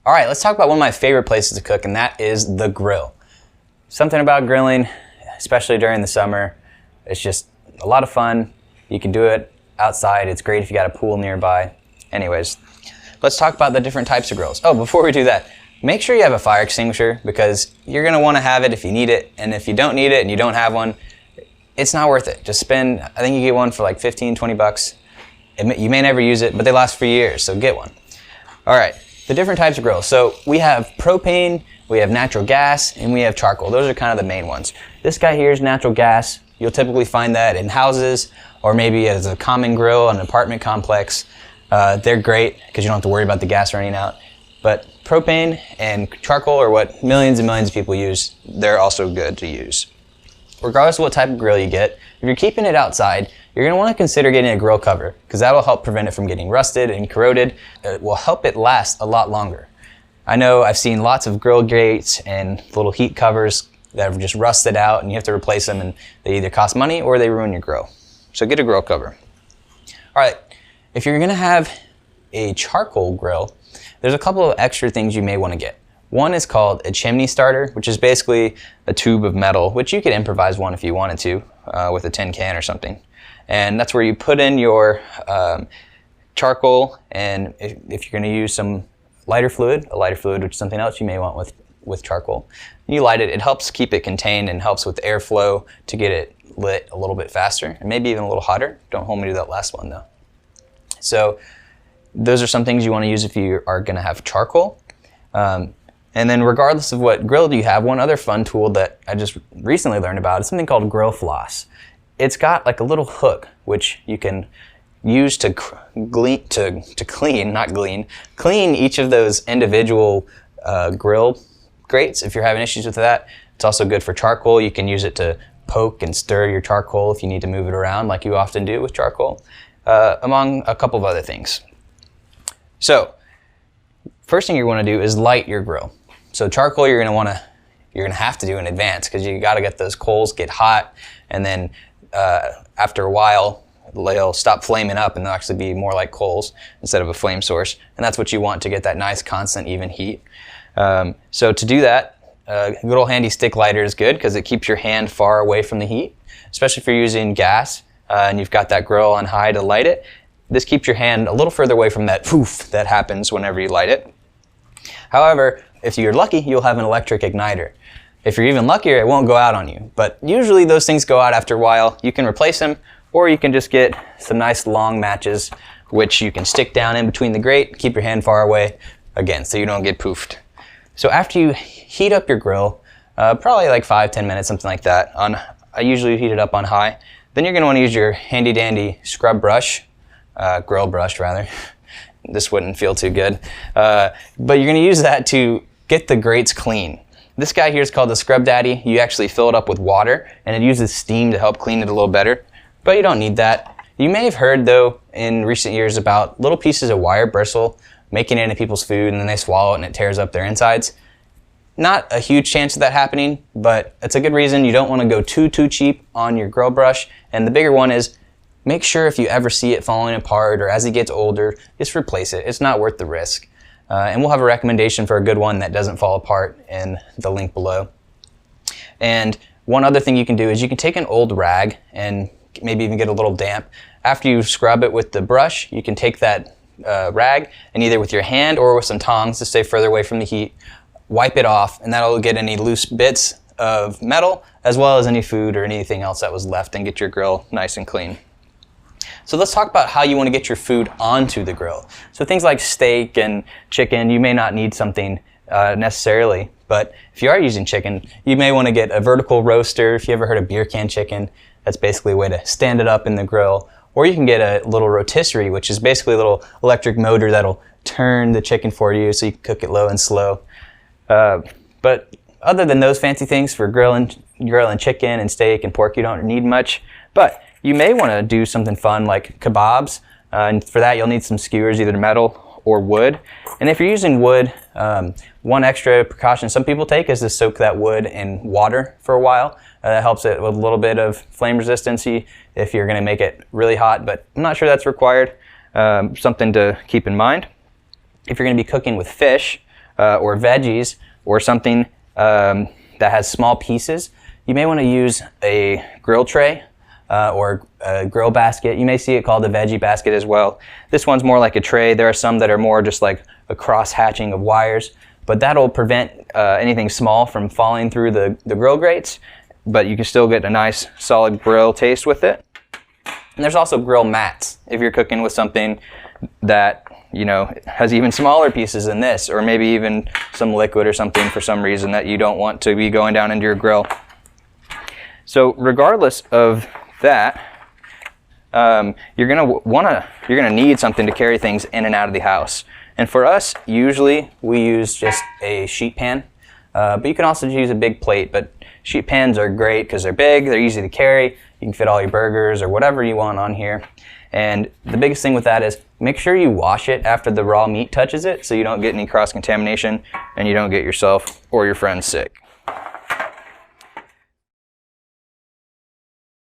All right, let's talk about one of my favorite places to cook, and that is the grill. Something about grilling, especially during the summer, it's just a lot of fun. You can do it outside. It's great if you got a pool nearby. Anyways, let's talk about the different types of grills. Oh, before we do that, make sure you have a fire extinguisher because you're gonna wanna have it if you need it, and if you don't need it and you don't have one, it's not worth it. Just spend, I think you get one for like 15, 20 bucks. You may never use it, but they last for years, so get one. All right. The different types of grills. So we have propane, we have natural gas, and we have charcoal. Those are kind of the main ones. This guy here is natural gas. You'll typically find that in houses or maybe as a common grill in an apartment complex. They're great because you don't have to worry about the gas running out. But propane and charcoal are what millions and millions of people use. They're also good to use. Regardless of what type of grill you get, if you're keeping it outside, you're going to want to consider getting a grill cover because that will help prevent it from getting rusted and corroded. It will help it last a lot longer. I know I've seen lots of grill grates and little heat covers that have just rusted out and you have to replace them, and they either cost money or they ruin your grill. So get a grill cover. All right, if you're going to have a charcoal grill, there's a couple of extra things you may want to get. One is called a chimney starter, which is basically a tube of metal, which you could improvise one if you wanted to with a tin can or something. And that's where you put in your charcoal, and if you're going to use some lighter fluid, which is something else you may want with charcoal, you light it. It helps keep it contained and helps with airflow to get it lit a little bit faster and maybe even a little hotter. Don't hold me to that last one though. So those are some things you want to use if you are going to have charcoal. And then regardless of what grill you have, one other fun tool that I just recently learned about is something called grill floss. It's got like a little hook which you can use to clean each of those individual grill grates if you're having issues with that. It's also good for charcoal. You can use it to poke and stir your charcoal if you need to move it around like you often do with charcoal, among a couple of other things. So first thing you want to do is light your grill. So charcoal you're going to have to do in advance because you got to get those coals get hot, and then after a while they'll stop flaming up and they'll actually be more like coals instead of a flame source, and that's what you want to get that nice constant even heat. So to do that, a good old handy stick lighter is good because it keeps your hand far away from the heat, especially if you're using gas and you've got that grill on high to light it. This keeps your hand a little further away from that poof that happens whenever you light it. However, if you're lucky, you'll have an electric igniter. If you're even luckier, it won't go out on you. But usually those things go out after a while. You can replace them, or you can just get some nice long matches, which you can stick down in between the grate, keep your hand far away, again, so you don't get poofed. So after you heat up your grill, probably like 5-10 minutes, something like that. I usually heat it up on high. Then you're going to want to use your handy dandy scrub brush, grill brush rather. This wouldn't feel too good. But you're going to use that to get the grates clean. This guy here is called the Scrub Daddy. You actually fill it up with water and it uses steam to help clean it a little better, but you don't need that. You may have heard though in recent years about little pieces of wire bristle making it into people's food and then they swallow it and it tears up their insides. Not a huge chance of that happening, but it's a good reason. You don't want to go too cheap on your grill brush. And the bigger one is make sure if you ever see it falling apart or as it gets older, just replace it. It's not worth the risk. And we'll have a recommendation for a good one that doesn't fall apart in the link below. And one other thing you can do is you can take an old rag and maybe even get a little damp. After you scrub it with the brush, you can take that rag and either with your hand or with some tongs to stay further away from the heat, wipe it off, and that'll get any loose bits of metal as well as any food or anything else that was left and get your grill nice and clean. So let's talk about how you want to get your food onto the grill. So things like steak and chicken, you may not need something necessarily, but if you are using chicken, you may want to get a vertical roaster. If you ever heard of beer can chicken, that's basically a way to stand it up in the grill. Or you can get a little rotisserie, which is basically a little electric motor that'll turn the chicken for you so you can cook it low and slow. But other than those fancy things for grilling chicken and steak and pork, you don't need much. But you may want to do something fun like kebabs, and for that you'll need some skewers, either metal or wood. And if you're using wood, one extra precaution some people take is to soak that wood in water for a while. That helps it with a little bit of flame resistancy if you're going to make it really hot, but I'm not sure that's required. Something to keep in mind. If you're going to be cooking with fish, or veggies or something that has small pieces, you may want to use a grill tray or a grill basket. You may see it called a veggie basket as well. This one's more like a tray. There are some that are more just like a cross hatching of wires, but that'll prevent anything small from falling through the grill grates, but you can still get a nice solid grill taste with it. And there's also grill mats if you're cooking with something that, you know, has even smaller pieces than this, or maybe even some liquid or something for some reason that you don't want to be going down into your grill. So regardless of that, you're gonna need something to carry things in and out of the house. And for us, usually we use just a sheet pan, but you can also use a big plate. But sheet pans are great because they're big, they're easy to carry. You can fit all your burgers or whatever you want on here. And the biggest thing with that is make sure you wash it after the raw meat touches it so you don't get any cross-contamination and you don't get yourself or your friends sick.